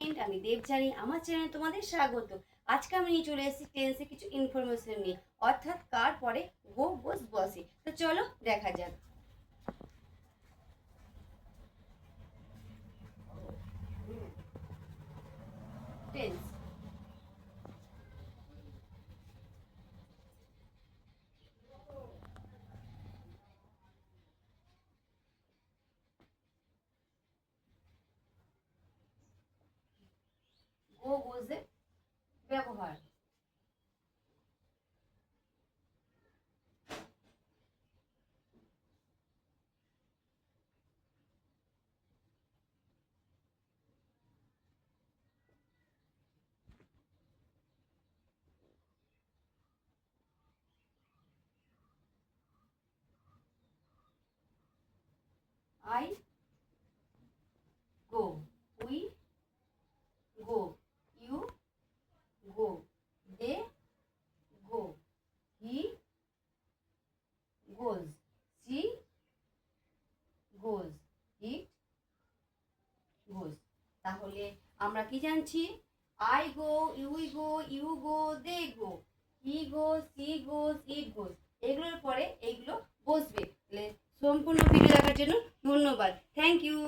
Friend, আমি দেবযানী। আমার চ্যানেলে তোমাদের স্বাগত। আজকে আমি নিয়ে চলে এসেছি টেন্সে কিছু ইনফরমেশন নিয়ে, অর্থাৎ কার পরে গো গোস বসে। তো চলো দেখা যাক। টেন্স গো গোসের ব্যবহার। I go, we go, you go, they go, he goes, she goes, it goes. তাহলে আমরা কি জানছি? I go, you go, they go, he go, she goes, it goes. এগুলোর পরে এইগুলো বসবে। তাহলে সম্পূর্ণ ভিডিও দেখার জন্য ধন্যবাদ। Thank you.